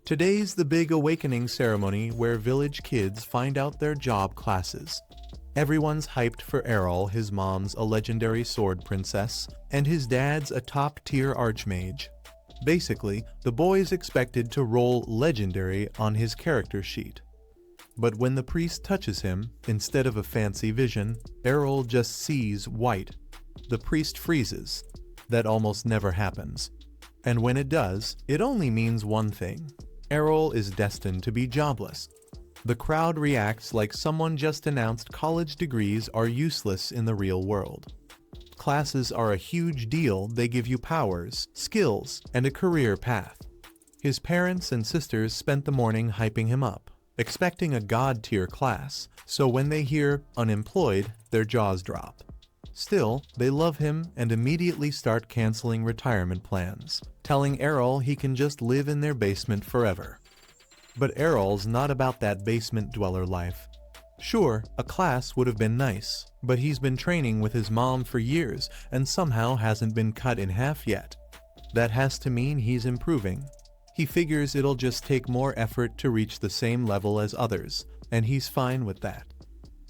Today's the big awakening ceremony where village kids find out their job classes. Everyone's hyped for Errol, his mom's a legendary sword princess, and his dad's a top-tier archmage. Basically, the boy's expected to roll legendary on his character sheet. But when the priest touches him, instead of a fancy vision, Errol just sees white. The priest freezes. That almost never happens. And when it does, it only means one thing. Errol is destined to be jobless. The crowd reacts like someone just announced college degrees are useless in the real world. Classes are a huge deal. They give you powers, skills, and a career path. His parents and sisters spent the morning hyping him up, expecting a god-tier class, so when they hear unemployed, their jaws drop. Still, they love him and immediately start canceling retirement plans, telling Errol he can just live in their basement forever. But Errol's not about that basement dweller life. Sure, a class would have been nice, but he's been training with his mom for years and somehow hasn't been cut in half yet. That has to mean he's improving. He figures it'll just take more effort to reach the same level as others, and he's fine with that.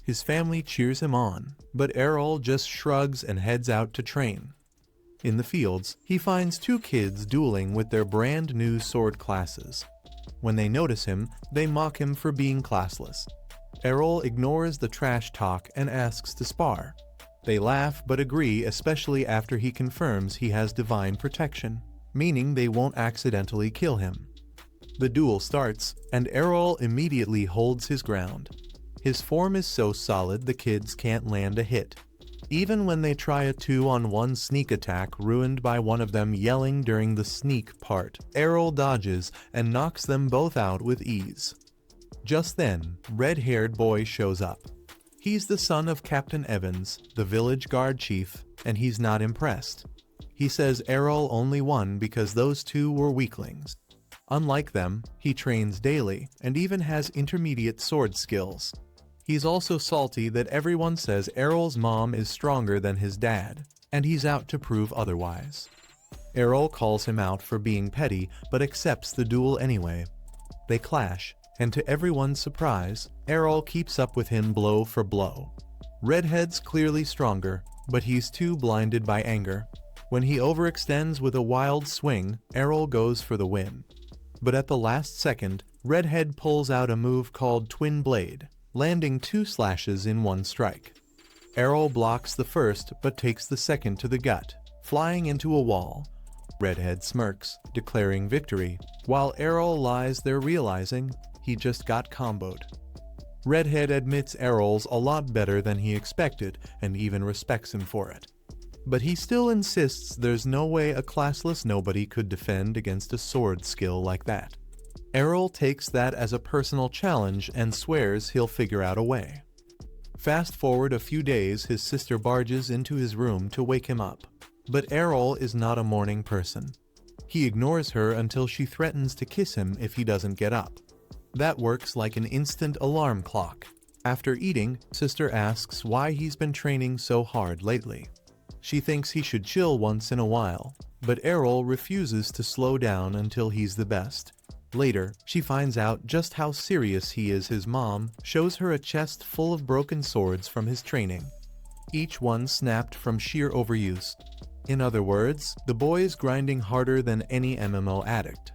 His family cheers him on, but Errol just shrugs and heads out to train. In the fields, he finds two kids dueling with their brand new sword classes. When they notice him, they mock him for being classless. Errol ignores the trash talk and asks to spar. They laugh but agree, especially after he confirms he has divine protection, meaning they won't accidentally kill him. The duel starts, and Errol immediately holds his ground. His form is so solid the kids can't land a hit. Even when they try a 2-on-1 sneak attack ruined by one of them yelling during the sneak part, Errol dodges and knocks them both out with ease. Just then, red-haired boy shows up. He's the son of Captain Evans, the village guard chief, and he's not impressed. He says Errol only won because those two were weaklings. Unlike them, he trains daily and even has intermediate sword skills. He's also salty that everyone says Errol's mom is stronger than his dad, and he's out to prove otherwise. Errol calls him out for being petty but accepts the duel anyway. They clash, and to everyone's surprise, Errol keeps up with him blow for blow. Redhead's clearly stronger, but he's too blinded by anger. When he overextends with a wild swing, Errol goes for the win. But at the last second, Redhead pulls out a move called Twin Blade, landing 2 slashes in one strike. Errol blocks the first but takes the second to the gut, flying into a wall. Redhead smirks, declaring victory, while Errol lies there realizing he just got comboed. Redhead admits Errol's a lot better than he expected and even respects him for it. But he still insists there's no way a classless nobody could defend against a sword skill like that. Errol takes that as a personal challenge and swears he'll figure out a way. Fast forward a few days, his sister barges into his room to wake him up. But Errol is not a morning person. He ignores her until she threatens to kiss him if he doesn't get up. That works like an instant alarm clock. After eating, sister asks why he's been training so hard lately. She thinks he should chill once in a while, but Errol refuses to slow down until he's the best. Later, she finds out just how serious he is. His mom shows her a chest full of broken swords from his training. Each one snapped from sheer overuse. In other words, the boy's grinding harder than any MMO addict.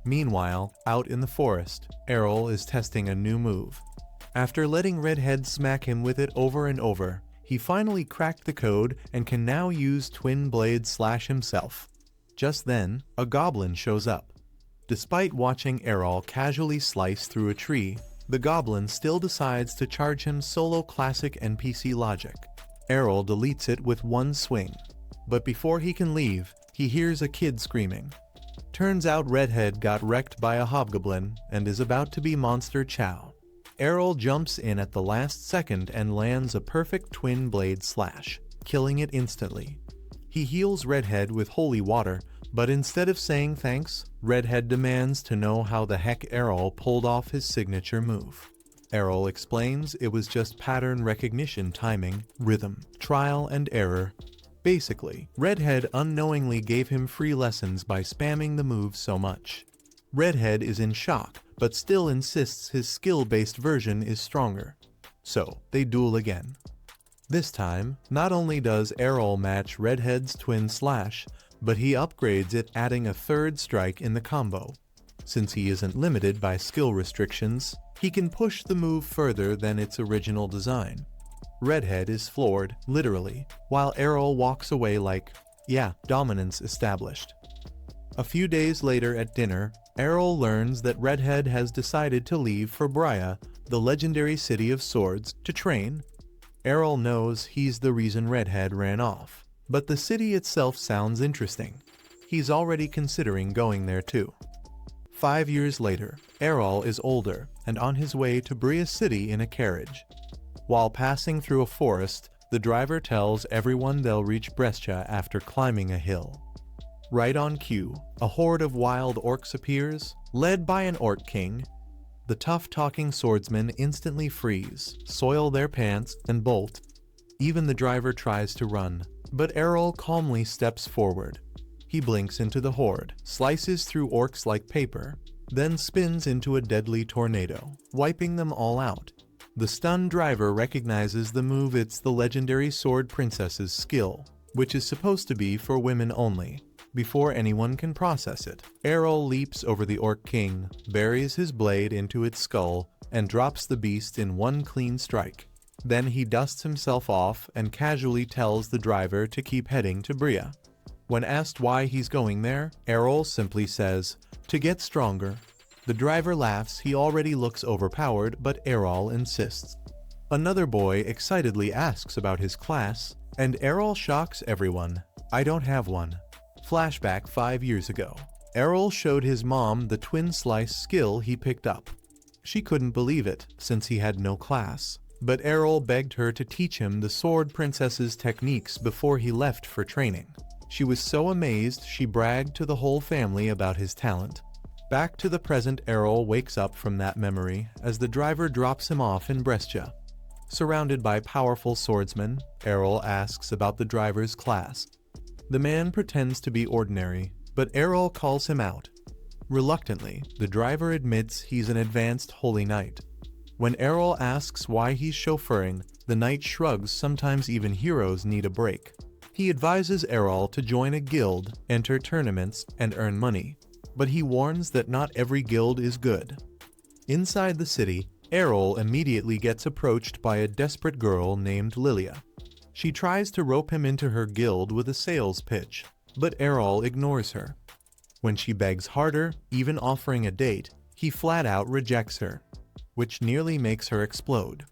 Meanwhile, out in the forest, Errol is testing a new move. After letting Redhead smack him with it over and over, he finally cracked the code and can now use Twin Blade slash himself. Just then, a goblin shows up. Despite watching Errol casually slice through a tree, the goblin still decides to charge him solo classic NPC logic. Errol deletes it with one swing. But before he can leave, he hears a kid screaming. Turns out Redhead got wrecked by a hobgoblin and is about to be monster chow. Errol jumps in at the last second and lands a perfect Twin Blade slash, killing it instantly. He heals Redhead with holy water, but instead of saying thanks, Redhead demands to know how the heck Errol pulled off his signature move. Errol explains it was just pattern recognition, timing, rhythm, trial and error. Basically, Redhead unknowingly gave him free lessons by spamming the move so much. Redhead is in shock, but still insists his skill-based version is stronger. So, they duel again. This time, not only does Errol match Redhead's twin slash, but he upgrades it, adding a third strike in the combo. Since he isn't limited by skill restrictions, he can push the move further than its original design. Redhead is floored, literally, while Errol walks away like, yeah, dominance established. A few days later at dinner, Errol learns that Redhead has decided to leave for Bria, the legendary city of swords, to train. Errol knows he's the reason Redhead ran off, but the city itself sounds interesting. He's already considering going there too. 5 years later, Errol is older and on his way to Bria City in a carriage. While passing through a forest, the driver tells everyone they'll reach Brescia after climbing a hill. Right on cue, a horde of wild orcs appears, led by an orc king. The tough-talking swordsmen instantly freeze, soil their pants, and bolt. Even the driver tries to run, but Errol calmly steps forward. He blinks into the horde, slices through orcs like paper, then spins into a deadly tornado, wiping them all out. The stunned driver recognizes the move. It's the legendary Sword Princess's skill, which is supposed to be for women only. Before anyone can process it, Errol leaps over the Orc King, buries his blade into its skull, and drops the beast in one clean strike. Then he dusts himself off and casually tells the driver to keep heading to Bria. When asked why he's going there, Errol simply says, "To get stronger." The driver laughs. He already looks overpowered, but Errol insists. Another boy excitedly asks about his class, and Errol shocks everyone. "I don't have one." Flashback 5 years ago. Errol showed his mom the twin slice skill he picked up. She couldn't believe it, since he had no class. But Errol begged her to teach him the Sword Princess's techniques before he left for training. She was so amazed she bragged to the whole family about his talent. Back to the present, Errol wakes up from that memory as the driver drops him off in Brescia. Surrounded by powerful swordsmen, Errol asks about the driver's class. The man pretends to be ordinary, but Errol calls him out. Reluctantly, the driver admits he's an advanced holy knight. When Errol asks why he's chauffeuring, the knight shrugs. Sometimes even heroes need a break. He advises Errol to join a guild, enter tournaments, and earn money. But he warns that not every guild is good. Inside the city, Errol immediately gets approached by a desperate girl named Lilia. She tries to rope him into her guild with a sales pitch, but Errol ignores her. When she begs harder, even offering a date, he flat out rejects her, which nearly makes her explode.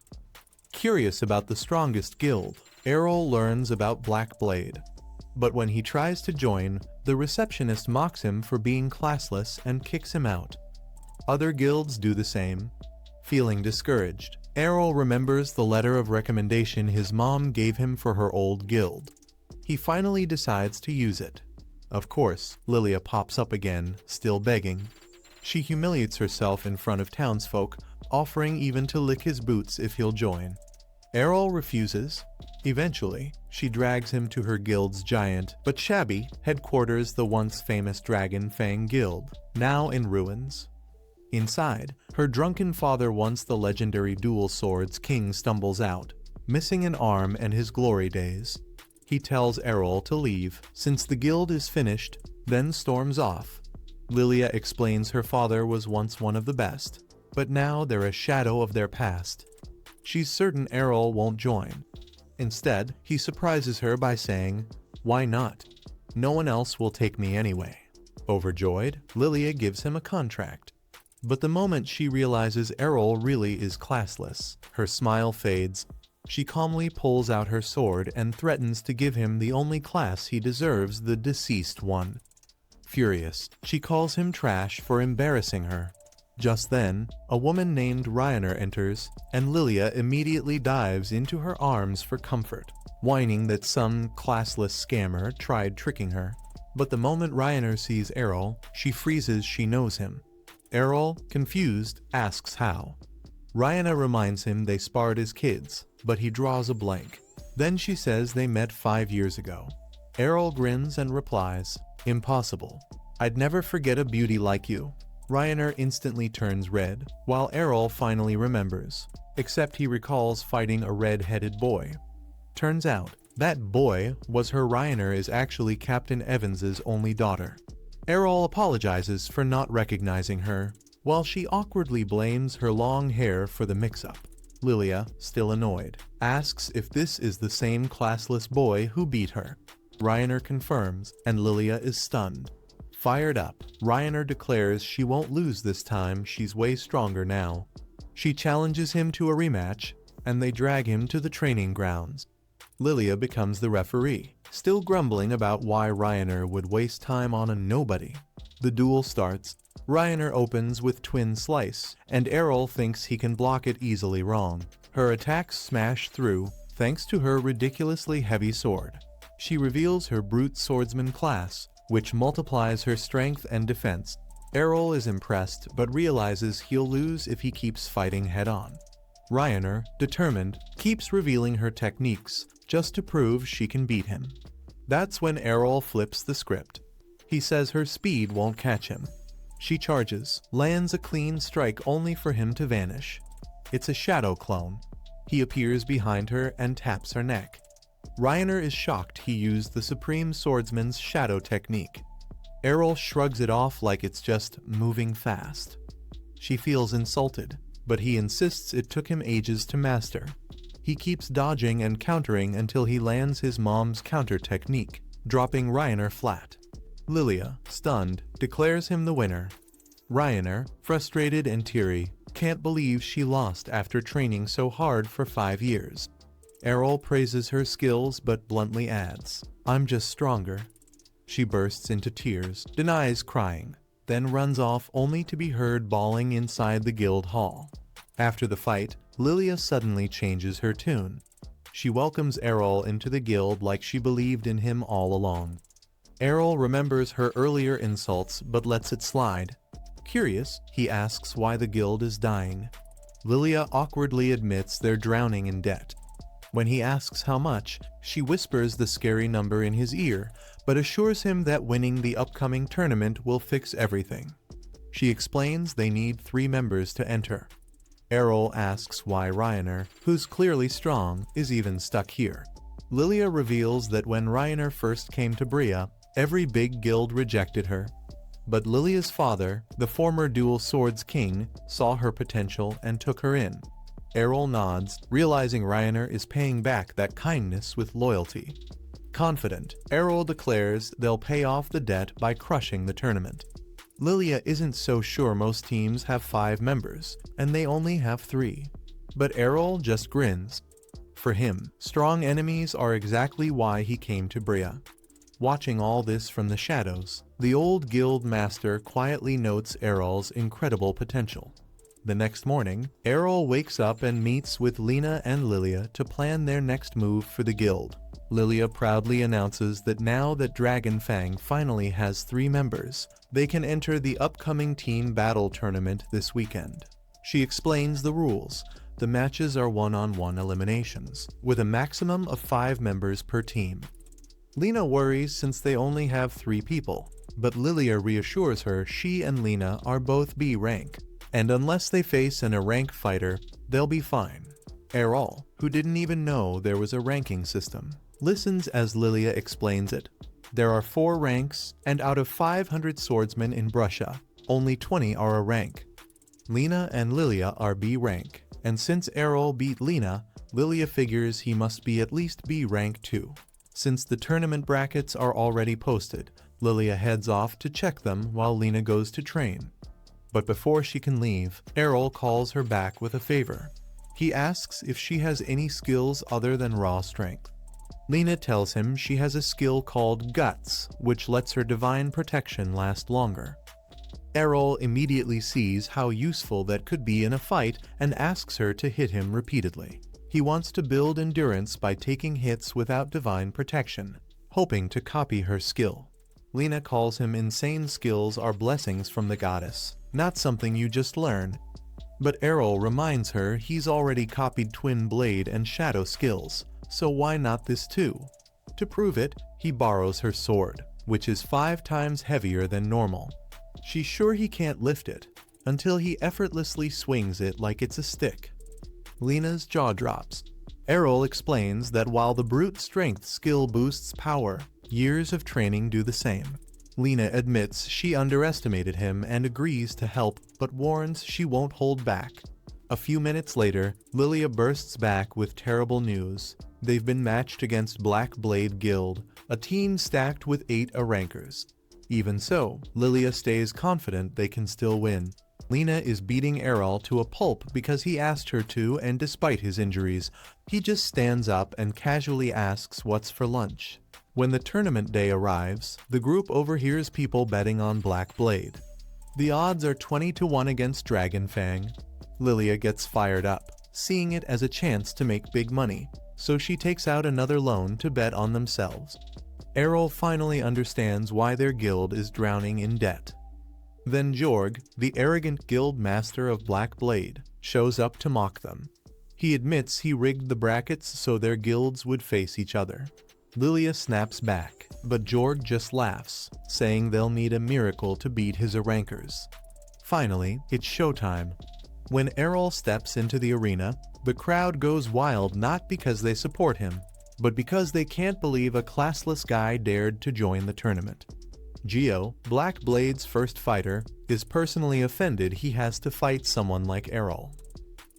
Curious about the strongest guild, Errol learns about Black Blade. But when he tries to join, the receptionist mocks him for being classless and kicks him out. Other guilds do the same. Feeling discouraged, Errol remembers the letter of recommendation his mom gave him for her old guild. He finally decides to use it. Of course, Lilia pops up again, still begging. She humiliates herself in front of townsfolk, offering even to lick his boots if he'll join. Errol refuses. Eventually, she drags him to her guild's giant but shabby headquarters, the once famous Dragon Fang Guild, now in ruins. Inside, her drunken father, once the legendary dual swords king, stumbles out, missing an arm and his glory days. He tells Errol to leave, since the guild is finished, then storms off. Lilia explains her father was once one of the best, but now they're a shadow of their past. She's certain Errol won't join. Instead, he surprises her by saying, "Why not? No one else will take me anyway." Overjoyed, Lilia gives him a contract. But the moment she realizes Errol really is classless, her smile fades. She calmly pulls out her sword and threatens to give him the only class he deserves, the deceased one. Furious, she calls him trash for embarrassing her. Just then, a woman named Ryanair enters, and Lilia immediately dives into her arms for comfort, whining that some classless scammer tried tricking her. But the moment Ryanair sees Errol, she freezes. She knows him. Errol, confused, asks how. Ryanair reminds him they sparred as kids, but he draws a blank. Then she says they met 5 years ago. Errol grins and replies, "Impossible. I'd never forget a beauty like you." Ryaner instantly turns red, while Errol finally remembers. Except he recalls fighting a red-headed boy. Turns out, that boy was her. Ryaner is actually Captain Evans's only daughter. Errol apologizes for not recognizing her, while she awkwardly blames her long hair for the mix-up. Lilia, still annoyed, asks if this is the same classless boy who beat her. Ryaner confirms, and Lilia is stunned. Fired up, Ryaner declares she won't lose this time, she's way stronger now. She challenges him to a rematch, and they drag him to the training grounds. Lilia becomes the referee, still grumbling about why Ryaner would waste time on a nobody. The duel starts. Ryaner opens with Twin Slice, and Errol thinks he can block it easily wrong. Her attacks smash through, thanks to her ridiculously heavy sword. She reveals her Brute Swordsman class, which multiplies her strength and defense. Errol is impressed, but realizes he'll lose if he keeps fighting head-on. Ryaner, determined, keeps revealing her techniques, just to prove she can beat him. That's when Errol flips the script. He says her speed won't catch him. She charges, lands a clean strike only for him to vanish. It's a shadow clone. He appears behind her and taps her neck. Ryaner is shocked he used the Supreme Swordsman's shadow technique. Errol shrugs it off like it's just moving fast. She feels insulted, but he insists it took him ages to master. He keeps dodging and countering until he lands his mom's counter technique, dropping Ryaner flat. Lilia, stunned, declares him the winner. Ryaner, frustrated and teary, can't believe she lost after training so hard for 5 years. Errol praises her skills but bluntly adds, "I'm just stronger." She bursts into tears, denies crying, then runs off only to be heard bawling inside the guild hall. After the fight, Lilia suddenly changes her tune. She welcomes Errol into the guild like she believed in him all along. Errol remembers her earlier insults but lets it slide. Curious, he asks why the guild is dying. Lilia awkwardly admits they're drowning in debt. When he asks how much, she whispers the scary number in his ear, but assures him that winning the upcoming tournament will fix everything. She explains they need 3 members to enter. Errol asks why Ryaner, who's clearly strong, is even stuck here. Lilia reveals that when Ryaner first came to Bria, every big guild rejected her. But Lilia's father, the former Dual Swords King, saw her potential and took her in. Errol nods, realizing Ryaner is paying back that kindness with loyalty. Confident, Errol declares they'll pay off the debt by crushing the tournament. Lilia isn't so sure most teams have 5 members, and they only have 3. But Errol just grins. For him, strong enemies are exactly why he came to Bria. Watching all this from the shadows, the old guild master quietly notes Errol's incredible potential. The next morning, Errol wakes up and meets with Lena and Lilia to plan their next move for the guild. Lilia proudly announces that now that Dragonfang finally has 3 members, they can enter the upcoming team battle tournament this weekend. She explains the rules. The matches are one-on-one eliminations, with a maximum of 5 members per team. Lena worries since they only have 3 people, but Lilia reassures her she and Lena are both B rank, and unless they face an A rank fighter, they'll be fine. Errol, who didn't even know there was a ranking system, listens as Lilia explains it. There are 4 ranks, and out of 500 swordsmen in Brussia, only 20 are A rank. Lena and Lilia are B rank, and since Errol beat Lena, Lilia figures he must be at least B rank too. Since the tournament brackets are already posted, Lilia heads off to check them while Lena goes to train. But before she can leave, Errol calls her back with a favor. He asks if she has any skills other than raw strength. Lena tells him she has a skill called Guts, which lets her divine protection last longer. Errol immediately sees how useful that could be in a fight and asks her to hit him repeatedly. He wants to build endurance by taking hits without divine protection, hoping to copy her skill. Lena calls him insane skills are blessings from the goddess, not something you just learn. But Errol reminds her he's already copied Twin Blade and Shadow skills, so why not this too? To prove it, he borrows her sword, which is 5 times heavier than normal. She's sure he can't lift it, until he effortlessly swings it like it's a stick. Lena's jaw drops. Errol explains that while the brute strength skill boosts power, years of training do the same. Lena admits she underestimated him and agrees to help, but warns she won't hold back. A few minutes later, Lilia bursts back with terrible news. They've been matched against Black Blade Guild, a team stacked with 8 Awakens. Even so, Lilia stays confident they can still win. Lena is beating Errol to a pulp because he asked her to, and despite his injuries, he just stands up and casually asks what's for lunch. When the tournament day arrives, the group overhears people betting on Black Blade. The odds are 20-1 against Dragonfang. Lilia gets fired up, seeing it as a chance to make big money, so she takes out another loan to bet on themselves. Errol finally understands why their guild is drowning in debt. Then Jorg, the arrogant guild master of Black Blade, shows up to mock them. He admits he rigged the brackets so their guilds would face each other. Lilia snaps back, but Jorg just laughs, saying they'll need a miracle to beat his Awakens. Finally, it's showtime. When Errol steps into the arena, the crowd goes wild not because they support him, but because they can't believe a classless guy dared to join the tournament. Geo, Black Blade's first fighter, is personally offended he has to fight someone like Errol.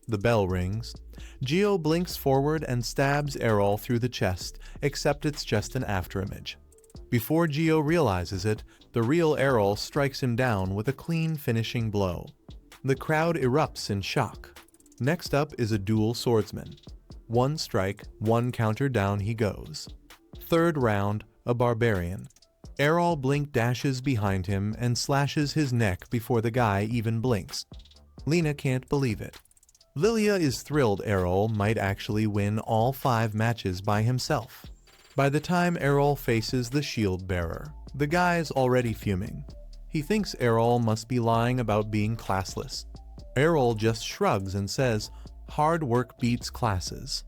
The bell rings. Geo blinks forward and stabs Errol through the chest, except it's just an afterimage. Before Geo realizes it, the real Errol strikes him down with a clean finishing blow. The crowd erupts in shock. Next up is a dual swordsman. One strike, one counter, down he goes. Third round, a barbarian. Errol blink dashes behind him and slashes his neck before the guy even blinks. Lena can't believe it. Lilia is thrilled Errol might actually win all 5 matches by himself. By the time Errol faces the shield bearer, the guy's already fuming. He thinks Errol must be lying about being classless. Errol just shrugs and says, "Hard work beats classes."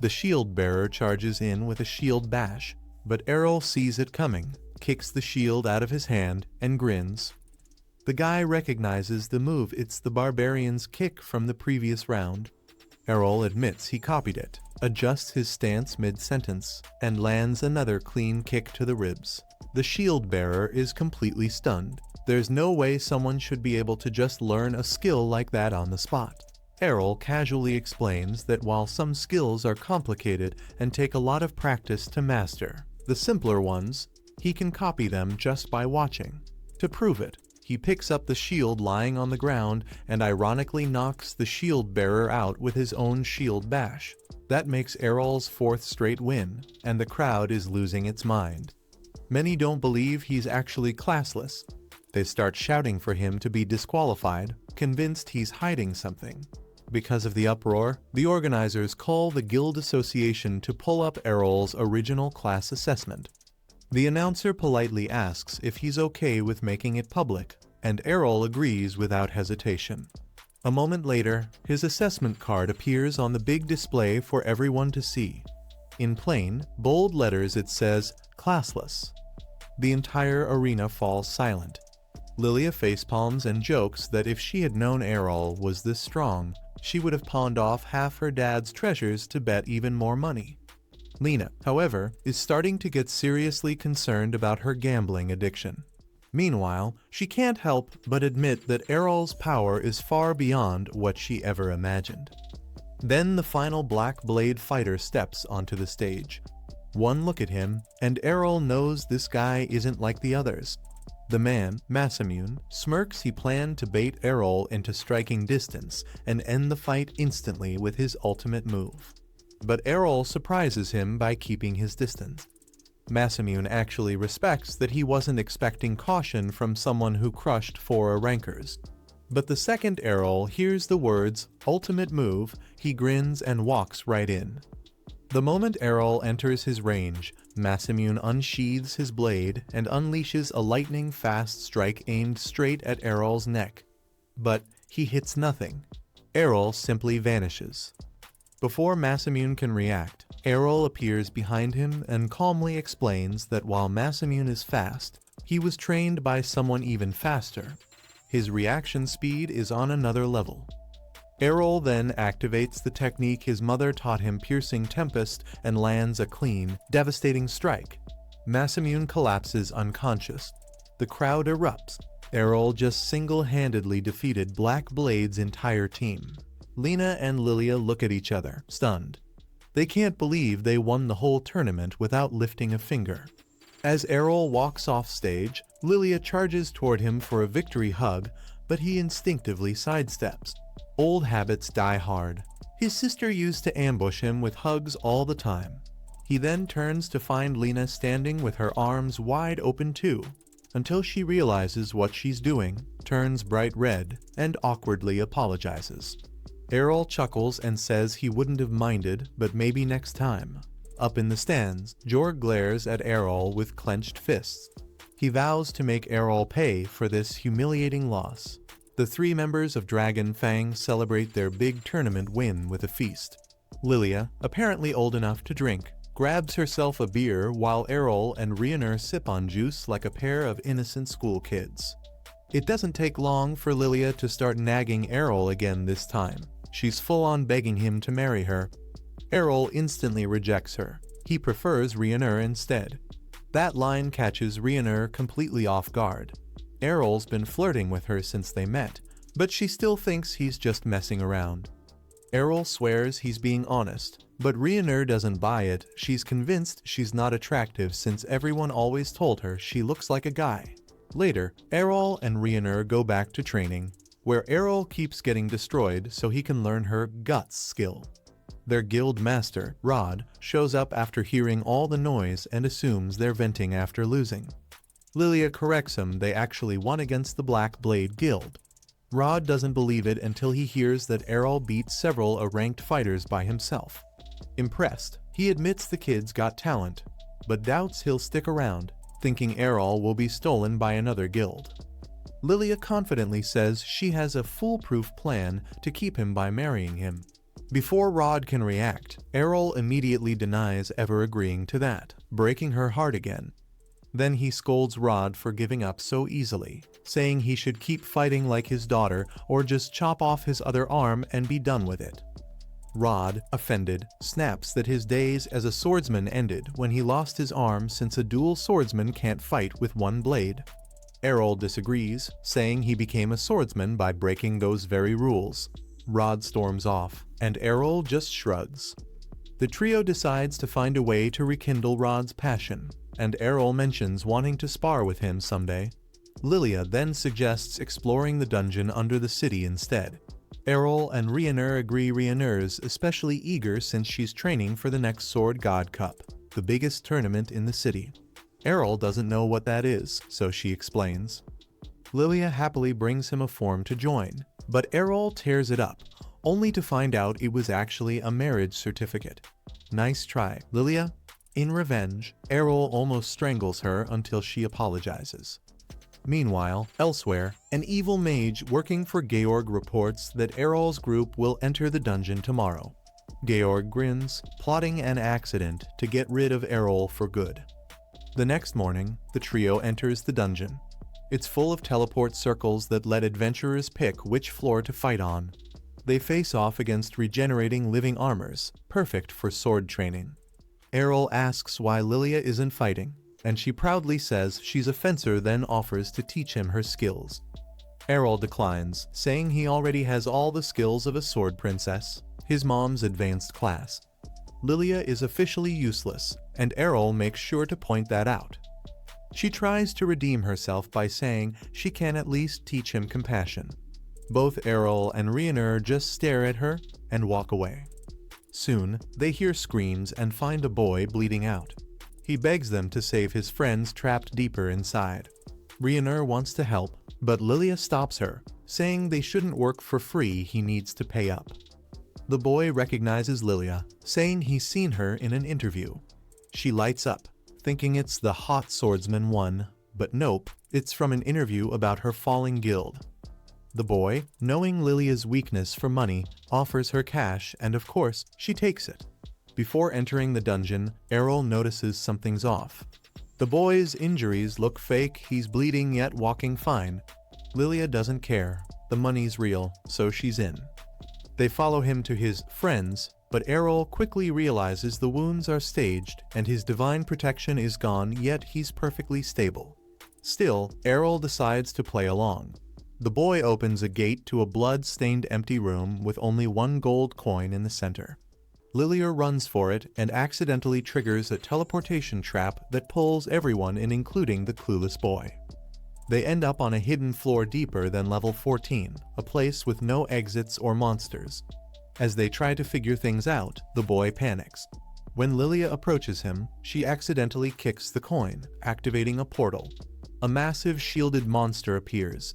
The shield bearer charges in with a shield bash, but Errol sees it coming, kicks the shield out of his hand, and grins. The guy recognizes the move. It's the barbarian's kick from the previous round. Errol admits he copied it, adjusts his stance mid-sentence, and lands another clean kick to the ribs. The shield bearer is completely stunned. There's no way someone should be able to just learn a skill like that on the spot. Errol casually explains that while some skills are complicated and take a lot of practice to master, the simpler ones, he can copy them just by watching. To prove it, he picks up the shield lying on the ground and ironically knocks the shield bearer out with his own shield bash. That makes Errol's 4th straight win, and the crowd is losing its mind. Many don't believe he's actually classless. They start shouting for him to be disqualified, convinced he's hiding something. Because of the uproar, the organizers call the Guild Association to pull up Errol's original class assessment. The announcer politely asks if he's okay with making it public, and Errol agrees without hesitation. A moment later, his assessment card appears on the big display for everyone to see. In plain, bold letters it says, "Classless." The entire arena falls silent. Lilia facepalms and jokes that if she had known Errol was this strong, she would have pawned off half her dad's treasures to bet even more money. Lena, however, is starting to get seriously concerned about her gambling addiction. Meanwhile, she can't help but admit that Errol's power is far beyond what she ever imagined. Then the final Black Blade fighter steps onto the stage. One look at him, and Errol knows this guy isn't like the others. The man, Masamune, smirks. He planned to bait Errol into striking distance and end the fight instantly with his ultimate move. But Errol surprises him by keeping his distance. Masamune actually respects that he wasn't expecting caution from someone who crushed 4 Awakens. But the second Errol hears the words, "ultimate move," he grins and walks right in. The moment Errol enters his range, Masamune unsheathes his blade and unleashes a lightning-fast strike aimed straight at Errol's neck. But he hits nothing. Errol simply vanishes. Before Masamune can react, Errol appears behind him and calmly explains that while Masamune is fast, He was trained by someone even faster. His reaction speed is on another level. Errol then activates the technique his mother taught him, piercing Tempest, and lands a clean, devastating strike. Masamune collapses unconscious. The crowd erupts. Errol just single-handedly defeated Black Blade's entire team. Lena and Lilia look at each other, stunned. They can't believe they won the whole tournament without lifting a finger. As Errol walks off stage, Lilia charges toward him for a victory hug, but he instinctively sidesteps. Old habits die hard. His sister used to ambush him with hugs all the time. He then turns to find Lena standing with her arms wide open too, until she realizes what she's doing, turns bright red, and awkwardly apologizes. Errol chuckles and says he wouldn't have minded, but maybe next time. Up in the stands, Jorg glares at Errol with clenched fists. He vows to make Errol pay for this humiliating loss. The three members of Dragon Fang celebrate their big tournament win with a feast. Lilia, apparently old enough to drink, grabs herself a beer while Errol and Rionur sip on juice like a pair of innocent school kids. It doesn't take long for Lilia to start nagging Errol again this time. She's full-on begging him to marry her. Errol instantly rejects her. He prefers Rionur instead. That line catches Rionur completely off guard. Errol's been flirting with her since they met, but she still thinks he's just messing around. Errol swears he's being honest, but Rionur doesn't buy it. She's convinced she's not attractive since everyone always told her she looks like a guy. Later, Errol and Rionur go back to training, where Errol keeps getting destroyed so he can learn her guts skill. Their guild master, Rod, shows up after hearing all the noise and assumes they're venting after losing. Lilia corrects him they actually won against the Black Blade Guild. Rod doesn't believe it until he hears that Errol beat several ranked fighters by himself. Impressed, he admits the kid's got talent, but doubts he'll stick around, thinking Errol will be stolen by another guild. Lilia confidently says she has a foolproof plan to keep him by marrying him. Before Rod can react, Errol immediately denies ever agreeing to that, breaking her heart again. Then he scolds Rod for giving up so easily, saying he should keep fighting like his daughter or just chop off his other arm and be done with it. Rod, offended, snaps that his days as a swordsman ended when he lost his arm since a dual swordsman can't fight with one blade. Errol disagrees, saying he became a swordsman by breaking those very rules. Rod storms off, and Errol just shrugs. The trio decides to find a way to rekindle Rod's passion, and Errol mentions wanting to spar with him someday. Lilia then suggests exploring the dungeon under the city instead. Errol and Rionur agree. Rionur's especially eager since she's training for the next Sword God Cup, the biggest tournament in the city. Errol doesn't know what that is, so she explains. Lilia happily brings him a form to join, but Errol tears it up, only to find out it was actually a marriage certificate. Nice try, Lilia. In revenge, Errol almost strangles her until she apologizes. Meanwhile, elsewhere, an evil mage working for Georg reports that Errol's group will enter the dungeon tomorrow. Georg grins, plotting an accident to get rid of Errol for good. The next morning, the trio enters the dungeon. It's full of teleport circles that let adventurers pick which floor to fight on. They face off against regenerating living armors, perfect for sword training. Errol asks why Lilia isn't fighting, and she proudly says she's a fencer, then offers to teach him her skills. Errol declines, saying he already has all the skills of a sword princess, his mom's advanced class. Lilia is officially useless, and Errol makes sure to point that out. She tries to redeem herself by saying she can at least teach him compassion. Both Errol and Rionur just stare at her and walk away. Soon, they hear screams and find a boy bleeding out. He begs them to save his friends trapped deeper inside. Rionur wants to help, but Lilia stops her, saying they shouldn't work for free, he needs to pay up. The boy recognizes Lilia, saying he's seen her in an interview. She lights up, thinking it's the hot swordsman one, but nope, it's from an interview about her falling guild. The boy, knowing Lilia's weakness for money, offers her cash, and of course, she takes it. Before entering the dungeon, Errol notices something's off. The boy's injuries look fake, he's bleeding yet walking fine. Lilia doesn't care, the money's real, so she's in. They follow him to his friends, but Errol quickly realizes the wounds are staged and his divine protection is gone, yet he's perfectly stable. Still, Errol decides to play along. The boy opens a gate to a blood-stained empty room with only one gold coin in the center. Lilia runs for it and accidentally triggers a teleportation trap that pulls everyone in, including the clueless boy. They end up on a hidden floor deeper than level 14, a place with no exits or monsters. As they try to figure things out, the boy panics. When Lilia approaches him, she accidentally kicks the coin, activating a portal. A massive shielded monster appears.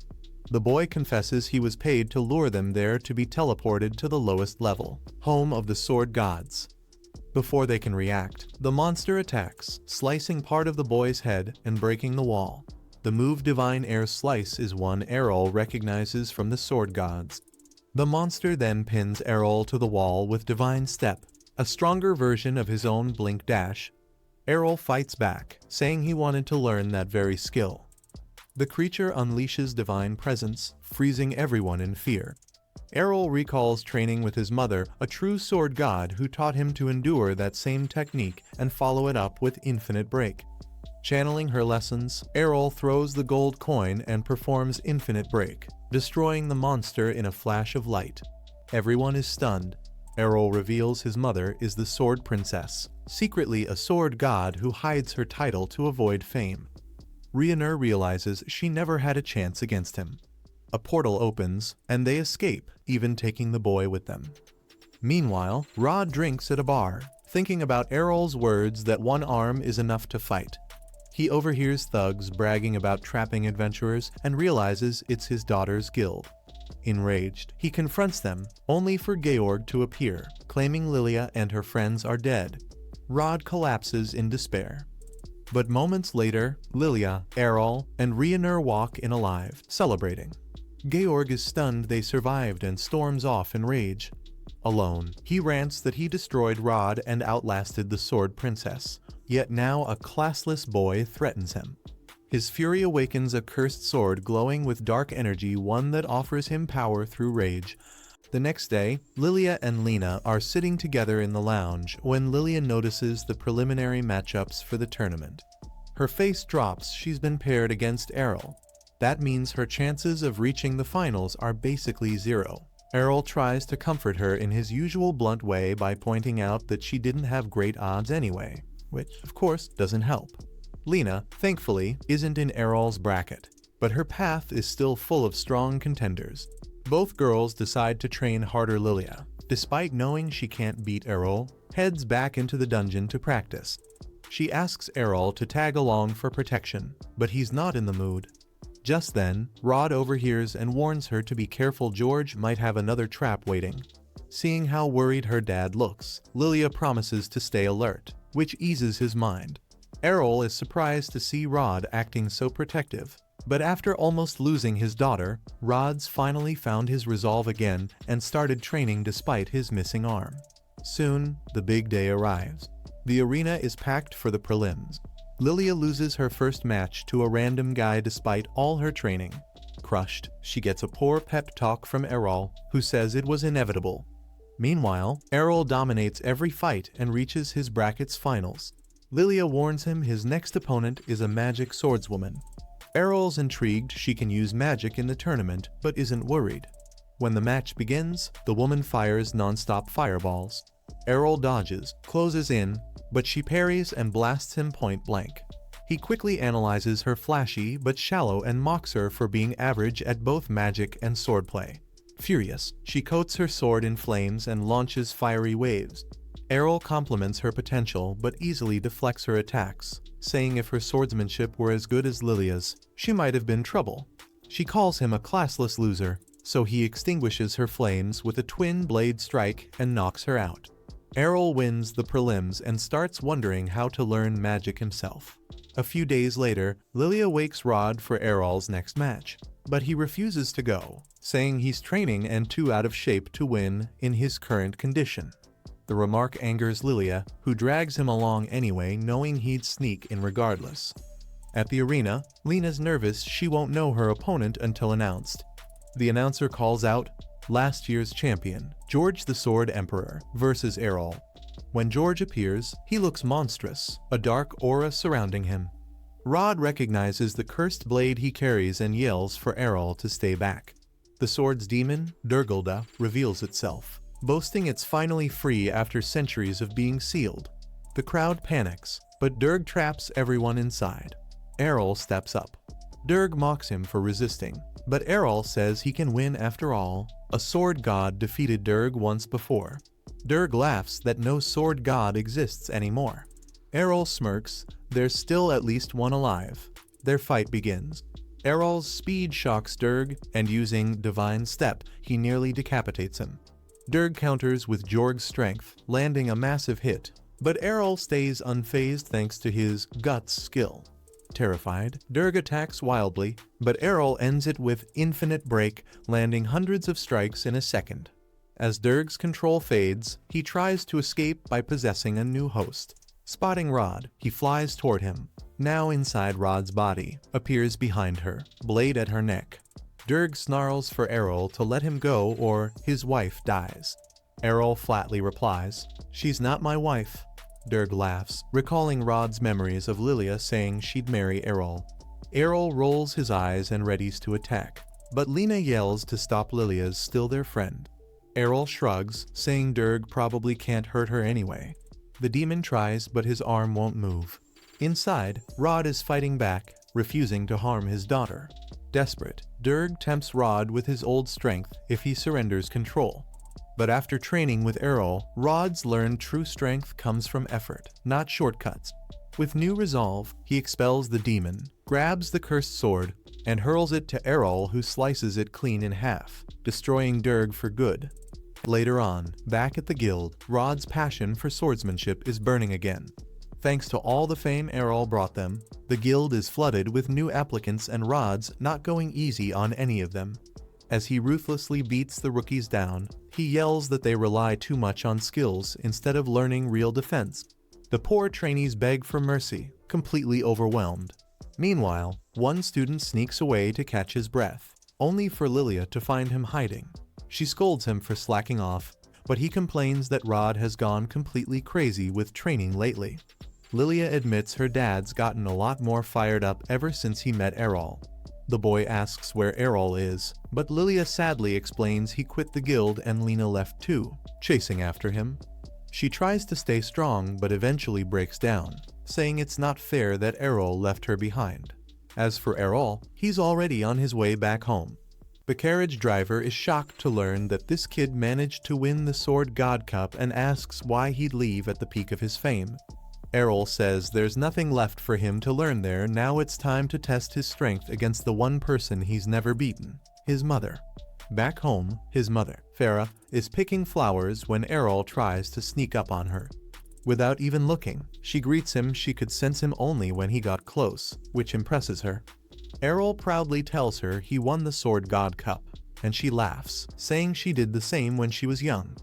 The boy confesses he was paid to lure them there to be teleported to the lowest level, home of the sword gods. Before they can react, the monster attacks, slicing part of the boy's head and breaking the wall. The move Divine Air Slice is one Errol recognizes from the sword gods. The monster then pins Errol to the wall with Divine Step, a stronger version of his own Blink Dash. Errol fights back, saying he wanted to learn that very skill. The creature unleashes Divine Presence, freezing everyone in fear. Errol recalls training with his mother, a true sword god who taught him to endure that same technique and follow it up with Infinite Break. Channeling her lessons, Errol throws the gold coin and performs Infinite Break, destroying the monster in a flash of light. Everyone is stunned. Errol reveals his mother is the Sword Princess, secretly a sword god who hides her title to avoid fame. Rhaenyra realizes she never had a chance against him. A portal opens, and they escape, even taking the boy with them. Meanwhile, Rod drinks at a bar, thinking about Errol's words that one arm is enough to fight. He overhears thugs bragging about trapping adventurers and realizes it's his daughter's guild. Enraged, he confronts them, only for Georg to appear, claiming Lilia and her friends are dead. Rod collapses in despair. But moments later, Lilia, Errol, and Rhaenyra walk in alive, celebrating. Georg is stunned they survived and storms off in rage. Alone, he rants that he destroyed Rod and outlasted the Sword Princess, yet now a classless boy threatens him. His fury awakens a cursed sword glowing with dark energy, one that offers him power through rage. The next day, Lilia and Lena are sitting together in the lounge when Lilia notices the preliminary matchups for the tournament. Her face drops, she's been paired against Errol. That means her chances of reaching the finals are basically zero. Errol tries to comfort her in his usual blunt way by pointing out that she didn't have great odds anyway, which, of course, doesn't help. Lena, thankfully, isn't in Errol's bracket, but her path is still full of strong contenders. Both girls decide to train harder. Lilia, despite knowing she can't beat Errol, heads back into the dungeon to practice. She asks Errol to tag along for protection, but he's not in the mood. Just then, Rod overhears and warns her to be careful, George might have another trap waiting. Seeing how worried her dad looks, Lilia promises to stay alert, which eases his mind. Errol is surprised to see Rod acting so protective, but after almost losing his daughter, Rod's finally found his resolve again and started training despite his missing arm. Soon, the big day arrives. The arena is packed for the prelims. Lilia loses her first match to a random guy despite all her training. Crushed, she gets a poor pep talk from Errol, who says it was inevitable. Meanwhile, Errol dominates every fight and reaches his bracket's finals. Lilia warns him his next opponent is a magic swordswoman. Errol's intrigued she can use magic in the tournament, but isn't worried. When the match begins, the woman fires non-stop fireballs. Errol dodges, closes in, but she parries and blasts him point blank. He quickly analyzes her flashy but shallow and mocks her for being average at both magic and swordplay. Furious, she coats her sword in flames and launches fiery waves. Errol compliments her potential but easily deflects her attacks, saying if her swordsmanship were as good as Lilia's, she might have been trouble. She calls him a classless loser, so he extinguishes her flames with a twin blade strike and knocks her out. Errol wins the prelims and starts wondering how to learn magic himself. A few days later, Lilia wakes Rod for Errol's next match, but he refuses to go, saying he's training and too out of shape to win in his current condition. The remark angers Lilia, who drags him along anyway, knowing he'd sneak in regardless. At the arena, Lena's nervous she won't know her opponent until announced. The announcer calls out, "Last year's champion, George the Sword Emperor, versus Errol." When George appears, he looks monstrous, a dark aura surrounding him. Rod recognizes the cursed blade he carries and yells for Errol to stay back. The sword's demon, Durgulda, reveals itself, boasting it's finally free after centuries of being sealed. The crowd panics, but Durg traps everyone inside. Errol steps up. Durg mocks him for resisting, but Errol says he can win after all. A sword god defeated Durg once before. Durg laughs that no sword god exists anymore. Errol smirks, there's still at least one alive. Their fight begins. Errol's speed shocks Durg, and using Divine Step, he nearly decapitates him. Durg counters with Jorg's strength, landing a massive hit, but Errol stays unfazed thanks to his Guts skill. Terrified, Durg attacks wildly, but Errol ends it with Infinite Break, landing hundreds of strikes in a second. As Durg's control fades, he tries to escape by possessing a new host. Spotting Rod, he flies toward him. Now inside Rod's body, appears behind her, blade at her neck. Durg snarls for Errol to let him go or his wife dies. Errol flatly replies, "She's not my wife." Durg laughs, recalling Rod's memories of Lilia saying she'd marry Errol. Errol rolls his eyes and readies to attack, but Lena yells to stop Lilia's still their friend. Errol shrugs, saying Durg probably can't hurt her anyway. The demon tries, but his arm won't move. Inside, Rod is fighting back, refusing to harm his daughter. Desperate, Durg tempts Rod with his old strength if he surrenders control. But after training with Errol, Rod's learned true strength comes from effort, not shortcuts. With new resolve, he expels the demon, grabs the cursed sword, and hurls it to Errol, who slices it clean in half, destroying Durg for good. Later on, back at the guild, Rod's passion for swordsmanship is burning again. Thanks to all the fame Errol brought them, the guild is flooded with new applicants and Rod's not going easy on any of them. As he ruthlessly beats the rookies down, he yells that they rely too much on skills instead of learning real defense. The poor trainees beg for mercy, completely overwhelmed. Meanwhile, one student sneaks away to catch his breath, only for Lilia to find him hiding. She scolds him for slacking off, but he complains that Rod has gone completely crazy with training lately. Lilia admits her dad's gotten a lot more fired up ever since he met Errol. The boy asks where Errol is, but Lilia sadly explains he quit the guild and Lena left too, chasing after him. She tries to stay strong but eventually breaks down, saying it's not fair that Errol left her behind. As for Errol, he's already on his way back home. The carriage driver is shocked to learn that this kid managed to win the Sword God Cup and asks why he'd leave at the peak of his fame. Errol says there's nothing left for him to learn there, now it's time to test his strength against the one person he's never beaten, his mother. Back home, his mother, Farah, is picking flowers when Errol tries to sneak up on her. Without even looking, she greets him. She could sense him only when he got close, which impresses her. Errol proudly tells her he won the Sword God Cup, and she laughs, saying she did the same when she was young.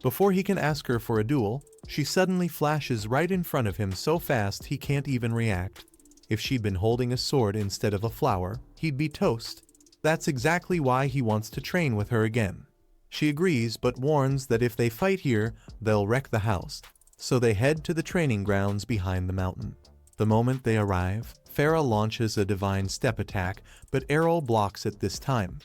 Before he can ask her for a duel, she suddenly flashes right in front of him so fast he can't even react. If she'd been holding a sword instead of a flower, he'd be toast. That's exactly why he wants to train with her again. She agrees but warns that if they fight here, they'll wreck the house. So they head to the training grounds behind the mountain. The moment they arrive, Farah launches a Divine Step attack, but Errol blocks it this time.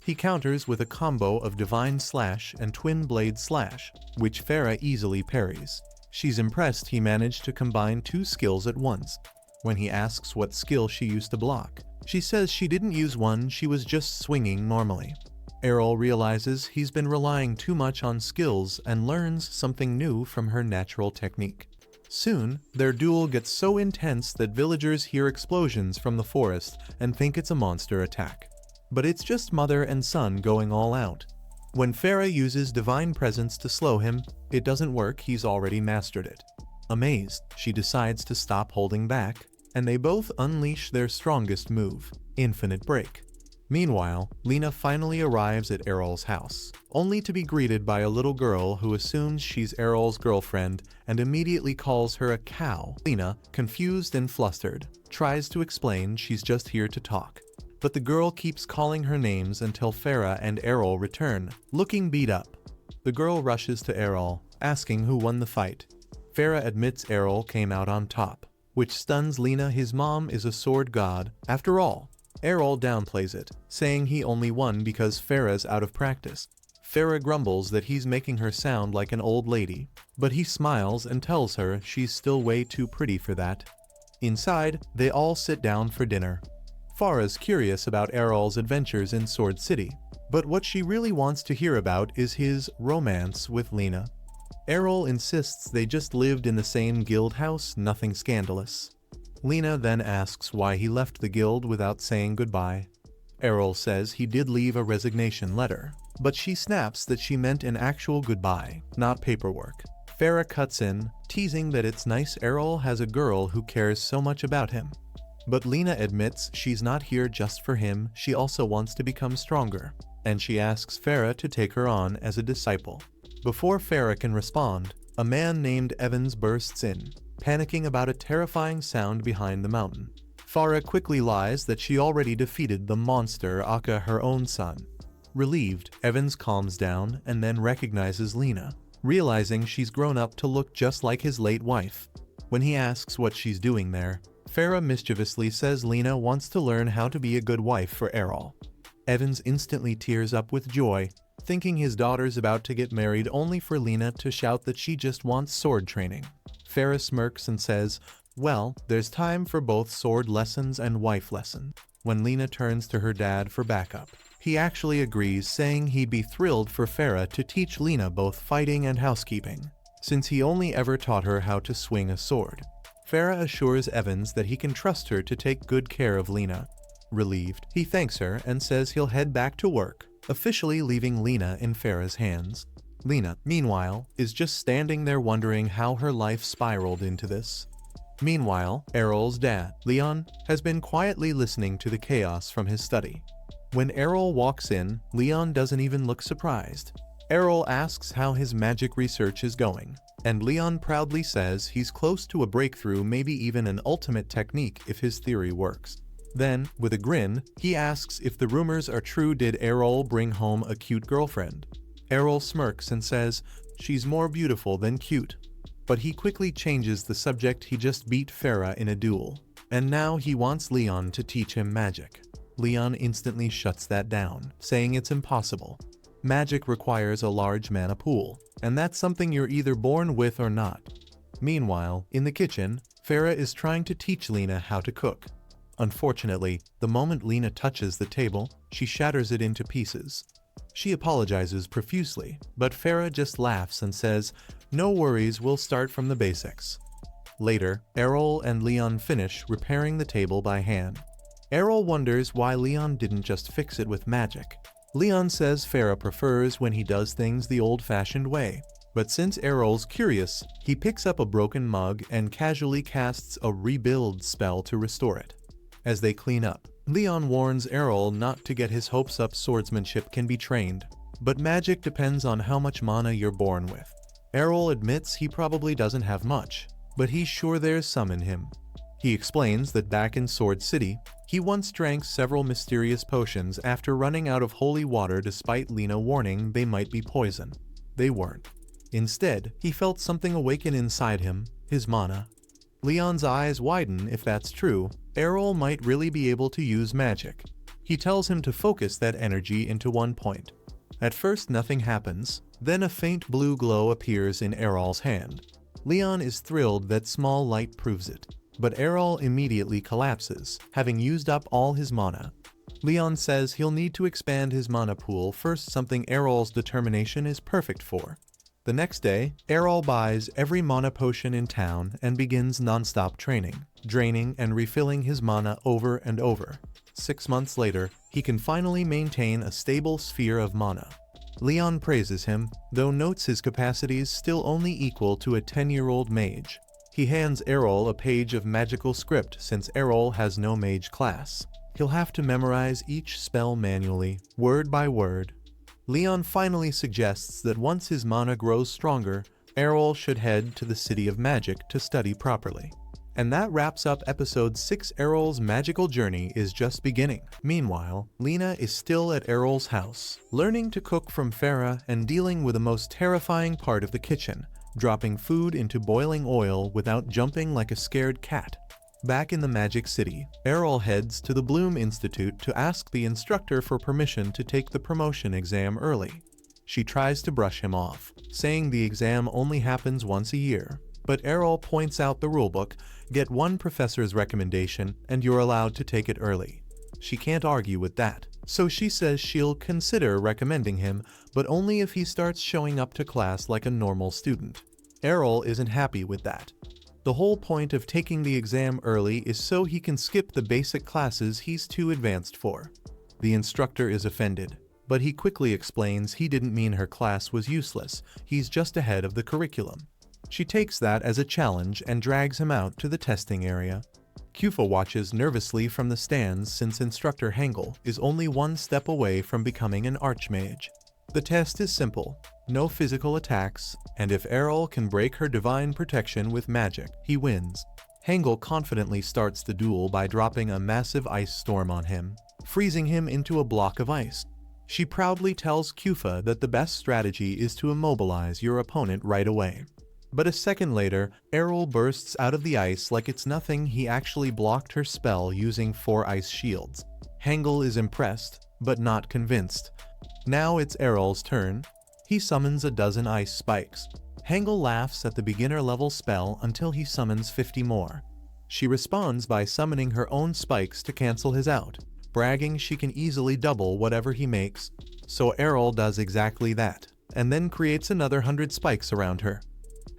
He counters with a combo of Divine Slash and Twin Blade Slash, which Farah easily parries. She's impressed he managed to combine two skills at once. When he asks what skill she used to block, she says she didn't use one, she was just swinging normally. Errol realizes he's been relying too much on skills and learns something new from her natural technique. Soon, their duel gets so intense that villagers hear explosions from the forest and think it's a monster attack. But it's just mother and son going all out. When Farah uses Divine Presence to slow him, it doesn't work, he's already mastered it. Amazed, she decides to stop holding back, and they both unleash their strongest move, Infinite Break. Meanwhile, Lena finally arrives at Errol's house, only to be greeted by a little girl who assumes she's Errol's girlfriend and immediately calls her a cow. Lena, confused and flustered, tries to explain she's just here to talk. But the girl keeps calling her names until Farah and Errol return, looking beat up. The girl rushes to Errol, asking who won the fight. Farah admits Errol came out on top, which stuns Lena. His mom is a sword god, after all. Errol downplays it, saying he only won because Farah's out of practice. Farah grumbles that he's making her sound like an old lady, but he smiles and tells her she's still way too pretty for that. Inside, they all sit down for dinner. Farah's curious about Errol's adventures in Sword City, but what she really wants to hear about is his romance with Lena. Errol insists they just lived in the same guild house, nothing scandalous. Lena then asks why he left the guild without saying goodbye. Errol says he did leave a resignation letter, but she snaps that she meant an actual goodbye, not paperwork. Farah cuts in, teasing that it's nice Errol has a girl who cares so much about him. But Lena admits she's not here just for him, she also wants to become stronger, and she asks Farah to take her on as a disciple. Before Farah can respond, a man named Evans bursts in, panicking about a terrifying sound behind the mountain. Farah quickly lies that she already defeated the monster aka her own son. Relieved, Evans calms down and then recognizes Lena, realizing she's grown up to look just like his late wife. When he asks what she's doing there, Farah mischievously says Lena wants to learn how to be a good wife for Errol. Evans instantly tears up with joy, thinking his daughter's about to get married, only for Lena to shout that she just wants sword training. Farah smirks and says, well, there's time for both sword lessons and wife lesson. When Lena turns to her dad for backup, he actually agrees, saying he'd be thrilled for Farah to teach Lena both fighting and housekeeping, since he only ever taught her how to swing a sword. Farah assures Evans that he can trust her to take good care of Lena. Relieved, he thanks her and says he'll head back to work, officially leaving Lena in Farah's hands. Lena, meanwhile, is just standing there wondering how her life spiraled into this. Meanwhile, Errol's dad, Leon, has been quietly listening to the chaos from his study. When Errol walks in, Leon doesn't even look surprised. Errol asks how his magic research is going, and Leon proudly says he's close to a breakthrough, maybe even an ultimate technique if his theory works. Then, with a grin, he asks if the rumors are true. Did Errol bring home a cute girlfriend? Errol smirks and says she's more beautiful than cute. But he quickly changes the subject. He just beat Farah in a duel, and now he wants Leon to teach him magic. Leon instantly shuts that down, saying it's impossible. Magic requires a large mana pool, and that's something you're either born with or not. Meanwhile, in the kitchen, Farah is trying to teach Lena how to cook. Unfortunately, the moment Lena touches the table, she shatters it into pieces. She apologizes profusely, but Farah just laughs and says, no worries, we'll start from the basics. Later, Errol and Leon finish repairing the table by hand. Errol wonders why Leon didn't just fix it with magic. Leon says Farah prefers when he does things the old-fashioned way, but since Errol's curious, he picks up a broken mug and casually casts a rebuild spell to restore it. As they clean up, Leon warns Errol not to get his hopes up. Swordsmanship can be trained, but magic depends on how much mana you're born with. Errol admits he probably doesn't have much, but he's sure there's some in him. He explains that back in Sword City, he once drank several mysterious potions after running out of holy water despite Lena warning they might be poison. They weren't. Instead, he felt something awaken inside him, his mana. Leon's eyes widen. If that's true, Errol might really be able to use magic. He tells him to focus that energy into one point. At first nothing happens, then a faint blue glow appears in Errol's hand. Leon is thrilled that small light proves it, but Errol immediately collapses, having used up all his mana. Leon says he'll need to expand his mana pool first, something Errol's determination is perfect for. The next day, Errol buys every mana potion in town and begins non-stop training, draining and refilling his mana over and over. 6 months later, he can finally maintain a stable sphere of mana. Leon praises him, though notes his capacities still only equal to a 10-year-old mage. He hands Errol a page of magical script since Errol has no mage class. He'll have to memorize each spell manually, word by word. Leon finally suggests that once his mana grows stronger, Errol should head to the City of Magic to study properly. And that wraps up episode 6. Errol's magical journey is just beginning. Meanwhile, Lena is still at Errol's house, learning to cook from Farah and dealing with the most terrifying part of the kitchen, dropping food into boiling oil without jumping like a scared cat. Back in the Magic City, Errol heads to the Bloom Institute to ask the instructor for permission to take the promotion exam early. She tries to brush him off, saying the exam only happens once a year. But Errol points out the rulebook, get one professor's recommendation, and you're allowed to take it early. She can't argue with that, so she says she'll consider recommending him, but only if he starts showing up to class like a normal student. Errol isn't happy with that. The whole point of taking the exam early is so he can skip the basic classes he's too advanced for. The instructor is offended, but he quickly explains he didn't mean her class was useless, he's just ahead of the curriculum. She takes that as a challenge and drags him out to the testing area. Kufa watches nervously from the stands since instructor Hengel is only one step away from becoming an archmage. The test is simple, no physical attacks, and if Errol can break her divine protection with magic, he wins. Hengel confidently starts the duel by dropping a massive ice storm on him, freezing him into a block of ice. She proudly tells Kufa that the best strategy is to immobilize your opponent right away. But a second later, Errol bursts out of the ice like it's nothing. He actually blocked her spell using 4 ice shields. Hengel is impressed, but not convinced. Now it's Errol's turn. He summons a dozen ice spikes. Hengel laughs at the beginner-level spell until he summons 50 more. She responds by summoning her own spikes to cancel his out, bragging she can easily double whatever he makes. So Errol does exactly that, and then creates another 100 spikes around her.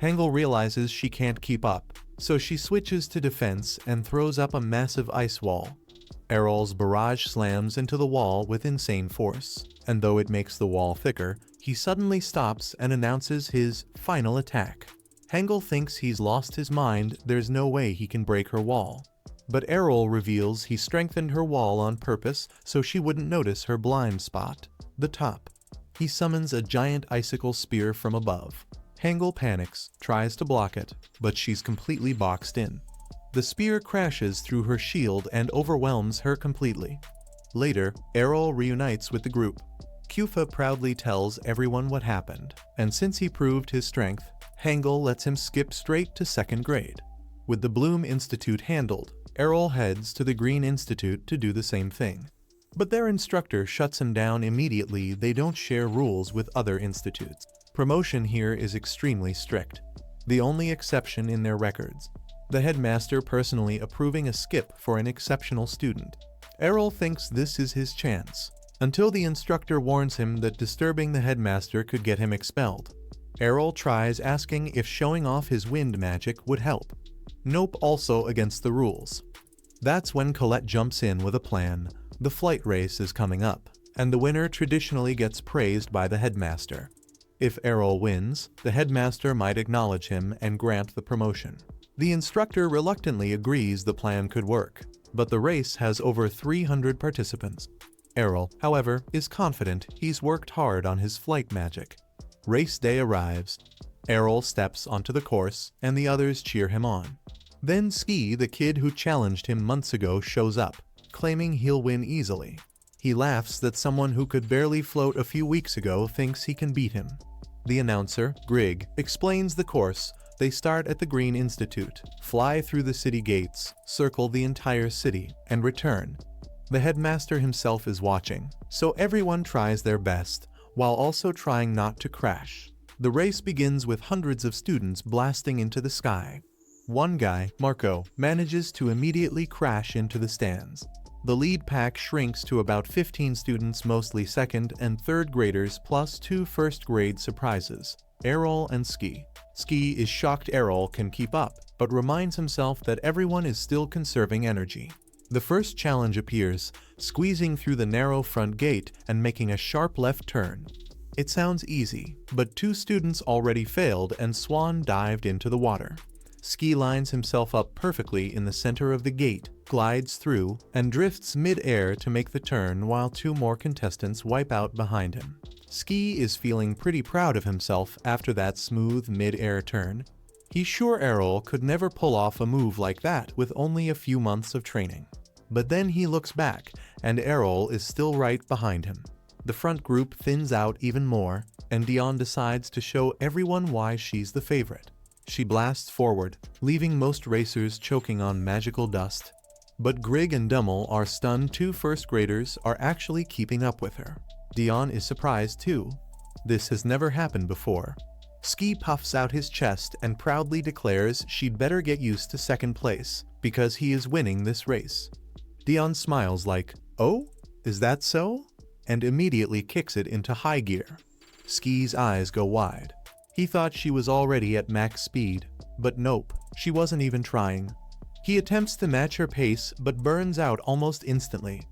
Hengel realizes she can't keep up, so she switches to defense and throws up a massive ice wall. Errol's barrage slams into the wall with insane force, and though it makes the wall thicker, he suddenly stops and announces his final attack. Hengel thinks he's lost his mind, there's no way he can break her wall. But Errol reveals he strengthened her wall on purpose so she wouldn't notice her blind spot, the top. He summons a giant icicle spear from above. Hengel panics, tries to block it, but she's completely boxed in. The spear crashes through her shield and overwhelms her completely. Later, Errol reunites with the group. Kufa proudly tells everyone what happened, and since he proved his strength, Hengel lets him skip straight to 2nd grade. With the Bloom Institute handled, Errol heads to the Green Institute to do the same thing. But their instructor shuts him down immediately. They don't share rules with other institutes. Promotion here is extremely strict, the only exception in their records. The headmaster personally approving a skip for an exceptional student. Errol thinks this is his chance, until the instructor warns him that disturbing the headmaster could get him expelled. Errol tries asking if showing off his wind magic would help. Nope, also against the rules. That's when Colette jumps in with a plan. The flight race is coming up, and the winner traditionally gets praised by the headmaster. If Errol wins, the headmaster might acknowledge him and grant the promotion. The instructor reluctantly agrees the plan could work, but the race has over 300 participants. Errol, however, is confident he's worked hard on his flight magic. Race day arrives. Errol steps onto the course, and the others cheer him on. Then Ski, the kid who challenged him months ago, shows up, claiming he'll win easily. He laughs that someone who could barely float a few weeks ago thinks he can beat him. The announcer, Grig, explains the course. They start at the Green Institute, fly through the city gates, circle the entire city, and return. The headmaster himself is watching, so everyone tries their best, while also trying not to crash. The race begins with hundreds of students blasting into the sky. One guy, Marco, manages to immediately crash into the stands. The lead pack shrinks to about 15 students, mostly 2nd and 3rd graders, plus 2 1st-grade surprises, Errol and Ski. Ski is shocked Errol can keep up, but reminds himself that everyone is still conserving energy. The first challenge appears, squeezing through the narrow front gate and making a sharp left turn. It sounds easy, but 2 students already failed and Swan dived into the water. Ski lines himself up perfectly in the center of the gate, glides through, and drifts mid-air to make the turn while two more contestants wipe out behind him. Ski is feeling pretty proud of himself after that smooth mid-air turn. He's sure Errol could never pull off a move like that with only a few months of training. But then he looks back, and Errol is still right behind him. The front group thins out even more, and Dion decides to show everyone why she's the favorite. She blasts forward, leaving most racers choking on magical dust. But Grig and Dummel are stunned two first graders are actually keeping up with her. Dion is surprised too. This has never happened before. Ski puffs out his chest and proudly declares she'd better get used to second place, because he is winning this race. Dion smiles like, "Oh, is that so?" and immediately kicks it into high gear. Ski's eyes go wide. He thought she was already at max speed, but nope, she wasn't even trying. He attempts to match her pace but burns out almost instantly.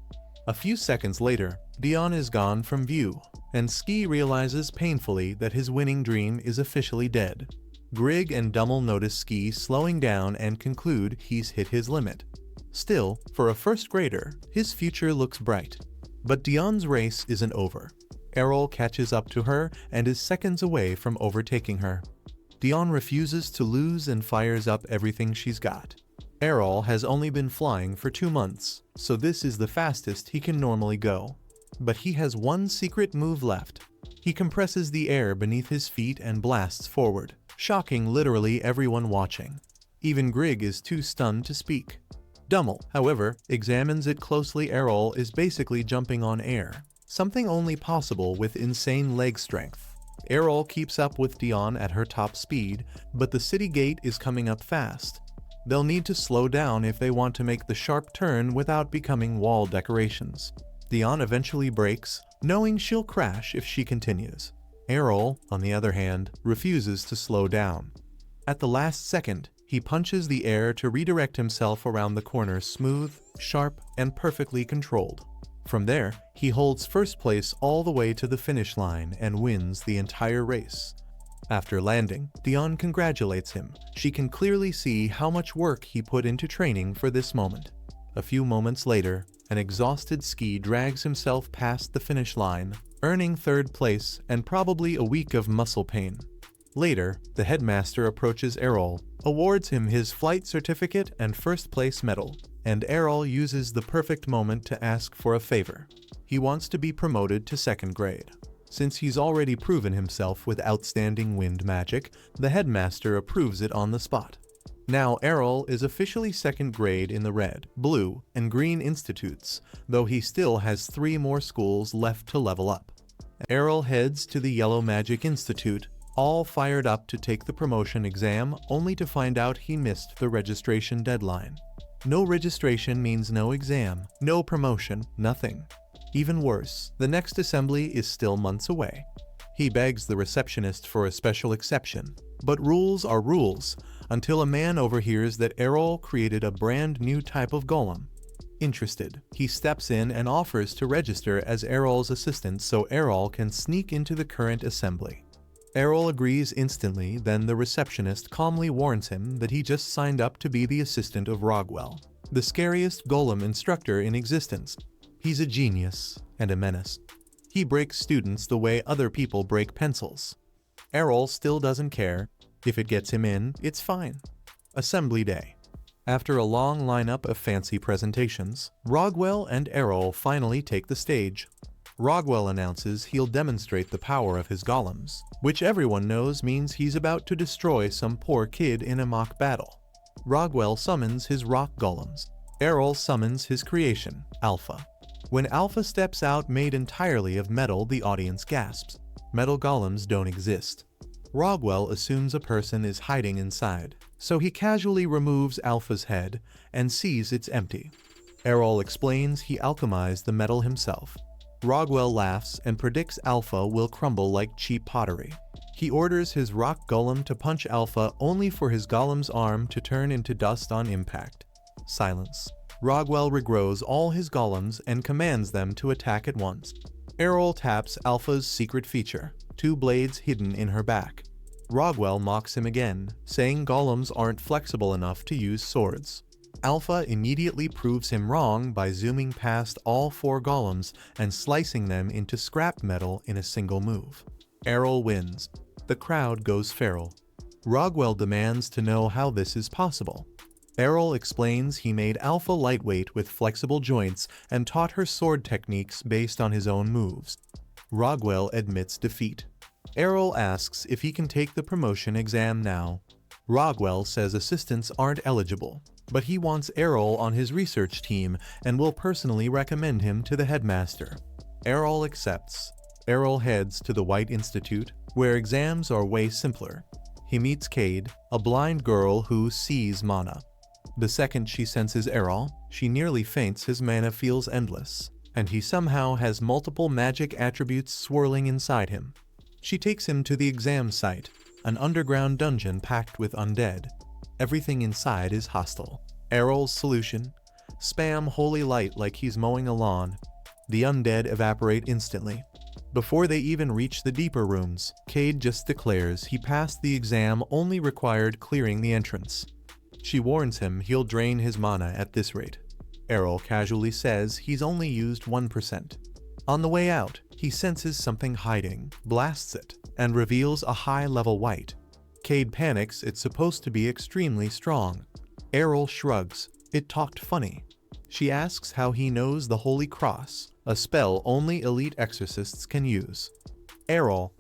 A few seconds later, Dion is gone from view, and Ski realizes painfully that his winning dream is officially dead. Grig and Dummel notice Ski slowing down and conclude he's hit his limit. Still, for a first grader, his future looks bright. But Dion's race isn't over. Errol catches up to her and is seconds away from overtaking her. Dion refuses to lose and fires up everything she's got. Errol has only been flying for 2 months, so this is the fastest he can normally go. But he has one secret move left. He compresses the air beneath his feet and blasts forward, shocking literally everyone watching. Even Grig is too stunned to speak. Dummel, however, examines it closely. Errol is basically jumping on air, something only possible with insane leg strength. Errol keeps up with Dion at her top speed, but the city gate is coming up fast. They'll need to slow down if they want to make the sharp turn without becoming wall decorations. Dion eventually brakes, knowing she'll crash if she continues. Errol, on the other hand, refuses to slow down. At the last second, he punches the air to redirect himself around the corner smooth, sharp, and perfectly controlled. From there, he holds first place all the way to the finish line and wins the entire race. After landing, Dion congratulates him. She can clearly see how much work he put into training for this moment. A few moments later, an exhausted Ski drags himself past the finish line, earning third place and probably a week of muscle pain. Later, the headmaster approaches Errol, awards him his flight certificate and first place medal, and Errol uses the perfect moment to ask for a favor. He wants to be promoted to second grade. Since he's already proven himself with outstanding wind magic, the headmaster approves it on the spot. Now Errol is officially second grade in the red, blue, and green institutes, though he still has 3 more schools left to level up. Errol heads to the Yellow Magic Institute, all fired up to take the promotion exam, only to find out he missed the registration deadline. No registration means no exam, no promotion, nothing. Even worse, the next assembly is still months away. He begs the receptionist for a special exception, but rules are rules, until a man overhears that Errol created a brand new type of golem. Interested, he steps in and offers to register as Errol's assistant so Errol can sneak into the current assembly. Errol agrees instantly, then the receptionist calmly warns him that he just signed up to be the assistant of Rogwell, the scariest golem instructor in existence. He's a genius and a menace. He breaks students the way other people break pencils. Errol still doesn't care. If it gets him in, it's fine. Assembly day. After a long lineup of fancy presentations, Rogwell and Errol finally take the stage. Rogwell announces he'll demonstrate the power of his golems, which everyone knows means he's about to destroy some poor kid in a mock battle. Rogwell summons his rock golems. Errol summons his creation, Alpha. When Alpha steps out made entirely of metal, the audience gasps. Metal golems don't exist. Rogwell assumes a person is hiding inside, so he casually removes Alpha's head and sees it's empty. Errol explains he alchemized the metal himself. Rogwell laughs and predicts Alpha will crumble like cheap pottery. He orders his rock golem to punch Alpha, only for his golem's arm to turn into dust on impact. Silence. Rogwell regrows all his golems and commands them to attack at once. Errol taps Alpha's secret feature, 2 blades hidden in her back. Rogwell mocks him again, saying golems aren't flexible enough to use swords. Alpha immediately proves him wrong by zooming past all 4 golems and slicing them into scrap metal in a single move. Errol wins. The crowd goes feral. Rogwell demands to know how this is possible. Errol explains he made Alpha lightweight with flexible joints and taught her sword techniques based on his own moves. Rogwell admits defeat. Errol asks if he can take the promotion exam now. Rogwell says assistants aren't eligible, but he wants Errol on his research team and will personally recommend him to the headmaster. Errol accepts. Errol heads to the White Institute, where exams are way simpler. He meets Cade, a blind girl who sees mana. The second she senses Errol, she nearly faints. His mana feels endless, and he somehow has multiple magic attributes swirling inside him. She takes him to the exam site, an underground dungeon packed with undead. Everything inside is hostile. Errol's solution: spam holy light like he's mowing a lawn. The undead evaporate instantly. Before they even reach the deeper rooms, Cade just declares he passed the exam, only required clearing the entrance. She warns him he'll drain his mana at this rate. Errol casually says he's only used 1%. On the way out, he senses something hiding, blasts it, and reveals a high-level white. Cade panics. It's supposed to be extremely strong. Errol shrugs. It talked funny. She asks how he knows the Holy Cross, a spell only elite exorcists can use. Errol: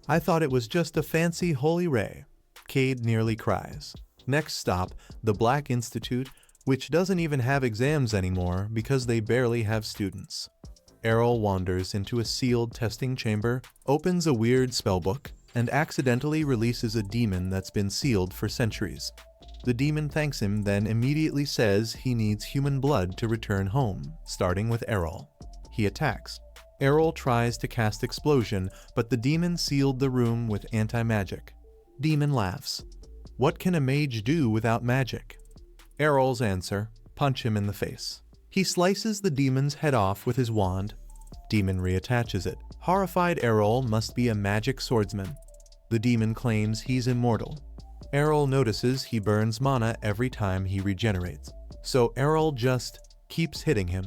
I thought it was just a fancy holy ray. Cade nearly cries. Next stop, the Black Institute, which doesn't even have exams anymore because they barely have students. Errol wanders into a sealed testing chamber, opens a weird spellbook, and accidentally releases a demon that's been sealed for centuries. The demon thanks him, then immediately says he needs human blood to return home, starting with Errol. He attacks. Errol tries to cast Explosion, but the demon sealed the room with anti-magic. Demon laughs. What can a mage do without magic? Errol's answer: punch him in the face. He slices the demon's head off with his wand. Demon reattaches it. Horrified Errol must be a magic swordsman. The demon claims he's immortal. Errol notices he burns mana every time he regenerates, so Errol just keeps hitting him.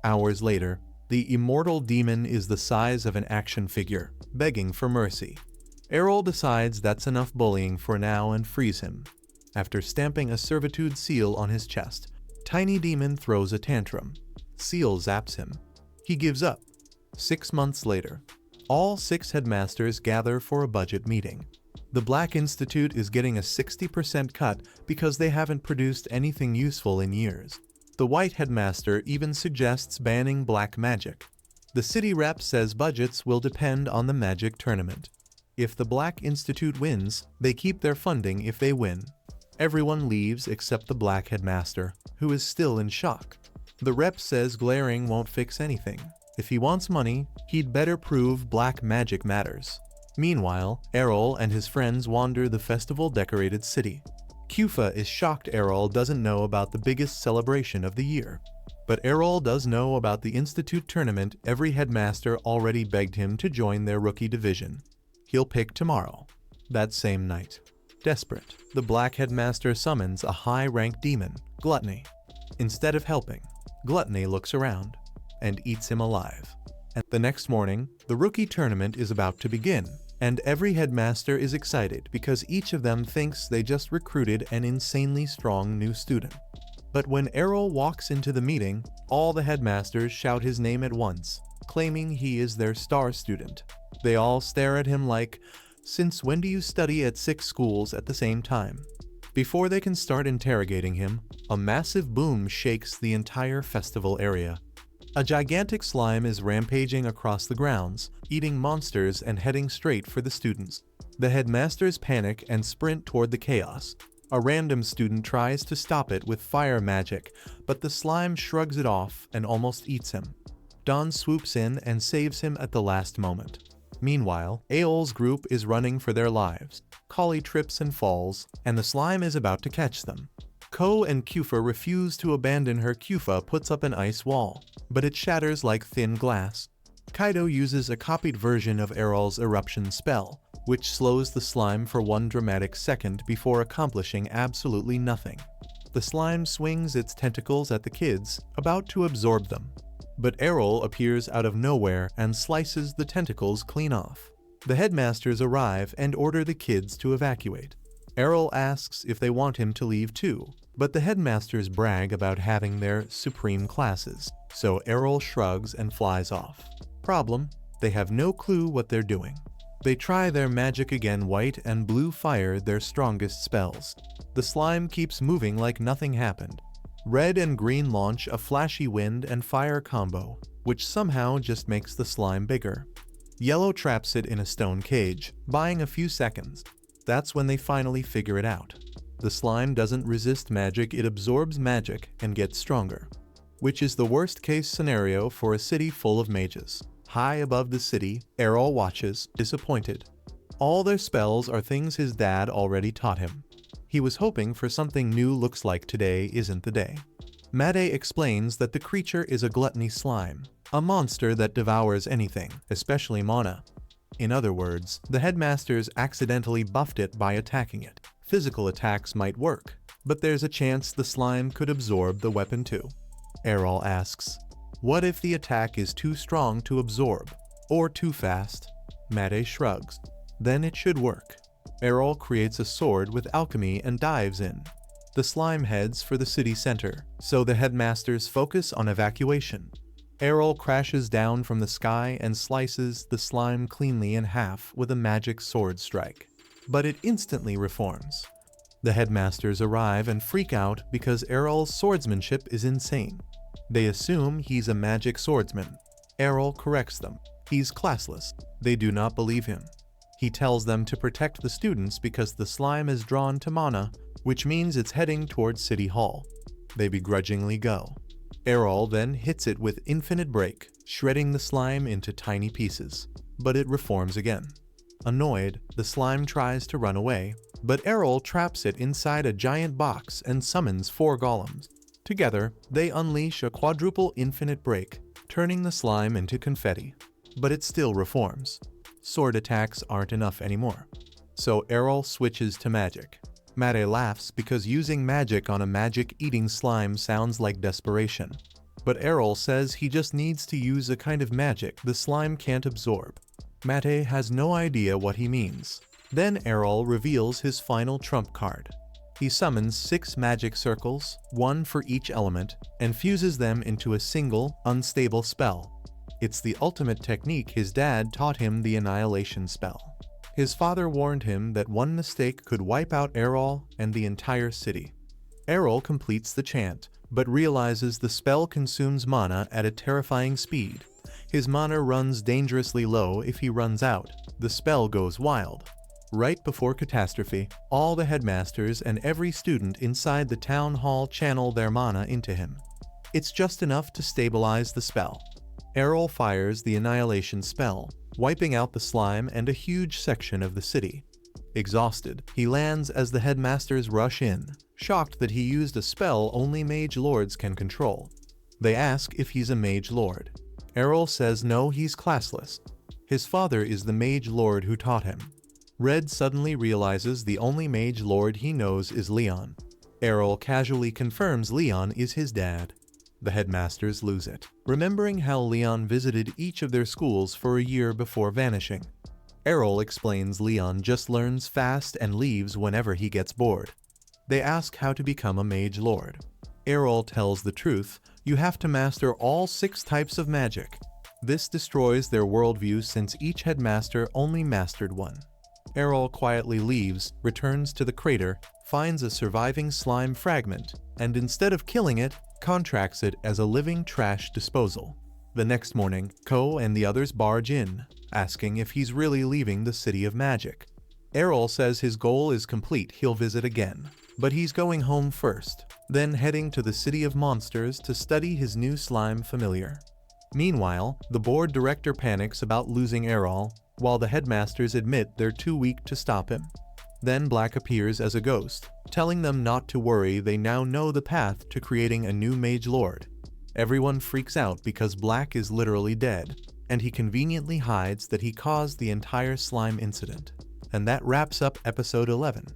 Hours later, the immortal demon is the size of an action figure, begging for mercy. Errol decides that's enough bullying for now and frees him. After stamping a servitude seal on his chest, Tiny Demon throws a tantrum. Seal zaps him. He gives up. 6 months later, all 6 headmasters gather for a budget meeting. The Black Institute is getting a 60% cut because they haven't produced anything useful in years. The White Headmaster even suggests banning black magic. The city rep says budgets will depend on the magic tournament. If the Black Institute wins, they keep their funding if they win. Everyone leaves except the Black Headmaster, who is still in shock. The rep says glaring won't fix anything. If he wants money, he'd better prove black magic matters. Meanwhile, Errol and his friends wander the festival-decorated city. Kufa is shocked Errol doesn't know about the biggest celebration of the year. But Errol does know about the Institute tournament. Every headmaster already begged him to join their rookie division. He'll pick tomorrow. That same night. Desperate, the Black Headmaster summons a high-ranked demon, Gluttony. Instead of helping, Gluttony looks around and eats him alive. And the next morning, the rookie tournament is about to begin, and every headmaster is excited because each of them thinks they just recruited an insanely strong new student. But when Errol walks into the meeting, all the headmasters shout his name at once, claiming he is their star student. They all stare at him like, "Since when do you study at 6 schools at the same time?" Before they can start interrogating him, a massive boom shakes the entire festival area. A gigantic slime is rampaging across the grounds, eating monsters and heading straight for the students. The headmasters panic and sprint toward the chaos. A random student tries to stop it with fire magic, but the slime shrugs it off and almost eats him. Don swoops in and saves him at the last moment. Meanwhile, Aol's group is running for their lives. Collie trips and falls, and the slime is about to catch them. Ko and Kufa refuse to abandon her. Kufa puts up an ice wall, but it shatters like thin glass. Kaido uses a copied version of Errol's eruption spell, which slows the slime for 1 dramatic second before accomplishing absolutely nothing. The slime swings its tentacles at the kids, about to absorb them. But Errol appears out of nowhere and slices the tentacles clean off. The headmasters arrive and order the kids to evacuate. Errol asks if they want him to leave too, but the headmasters brag about having their supreme classes, so Errol shrugs and flies off. Problem: they have no clue what they're doing. They try their magic again. White and blue fire their strongest spells. The slime keeps moving like nothing happened. Red and green launch a flashy wind and fire combo, which somehow just makes the slime bigger. Yellow traps it in a stone cage, buying a few seconds. That's when they finally figure it out. The slime doesn't resist magic, it absorbs magic and gets stronger. Which is the worst case scenario for a city full of mages. High above the city, Errol watches, disappointed. All their spells are things his dad already taught him. He was hoping for something new. Looks like today isn't the day. Made explains that the creature is a gluttony slime, a monster that devours anything, especially mana. In other words, the headmasters accidentally buffed it by attacking it. Physical attacks might work, but there's a chance the slime could absorb the weapon too. Errol asks, what if the attack is too strong to absorb, or too fast? Made shrugs. Then it should work. Errol creates a sword with alchemy and dives in. The slime heads for the city center, so the headmasters focus on evacuation. Errol crashes down from the sky and slices the slime cleanly in half with a magic sword strike. But it instantly reforms. The headmasters arrive and freak out because Errol's swordsmanship is insane. They assume he's a magic swordsman. Errol corrects them. He's classless. They do not believe him. He tells them to protect the students because the slime is drawn to mana, which means it's heading towards City Hall. They begrudgingly go. Errol then hits it with infinite break, shredding the slime into tiny pieces. But it reforms again. Annoyed, the slime tries to run away, but Errol traps it inside a giant box and summons 4 golems. Together, they unleash a quadruple infinite break, turning the slime into confetti. But it still reforms. Sword attacks aren't enough anymore. So Errol switches to magic. Made laughs because using magic on a magic-eating slime sounds like desperation. But Errol says he just needs to use a kind of magic the slime can't absorb. Mate has no idea what he means. Then Errol reveals his final trump card. He summons 6 magic circles, 1 for each element, and fuses them into a single, unstable spell. It's the ultimate technique his dad taught him, the annihilation spell. His father warned him that one mistake could wipe out Errol and the entire city. Errol completes the chant, but realizes the spell consumes mana at a terrifying speed. His mana runs dangerously low. If he runs out, the spell goes wild. Right before catastrophe, all the headmasters and every student inside the town hall channel their mana into him. It's just enough to stabilize the spell. Errol fires the annihilation spell, wiping out the slime and a huge section of the city. Exhausted, he lands as the headmasters rush in, shocked that he used a spell only mage lords can control. They ask if he's a mage lord. Errol says no, he's classless. His father is the mage lord who taught him. Red suddenly realizes the only mage lord he knows is Leon. Errol casually confirms Leon is his dad. The headmasters lose it, remembering how Leon visited each of their schools for a year before vanishing. Errol explains Leon just learns fast and leaves whenever he gets bored. They ask how to become a mage lord. Errol tells the truth: you have to master all 6 types of magic. This destroys their worldview since each headmaster only mastered one. Errol quietly leaves, returns to the crater, finds a surviving slime fragment, and instead of killing it, contracts it as a living trash disposal. The next morning, Ko and the others barge in, asking if he's really leaving the City of Magic. Errol says his goal is complete, he'll visit again, but he's going home first, then heading to the City of Monsters to study his new slime familiar. Meanwhile, the board director panics about losing Errol, while the headmasters admit they're too weak to stop him. Then Black appears as a ghost, telling them not to worry, they now know the path to creating a new mage lord. Everyone freaks out because Black is literally dead, and he conveniently hides that he caused the entire slime incident. And that wraps up episode 11.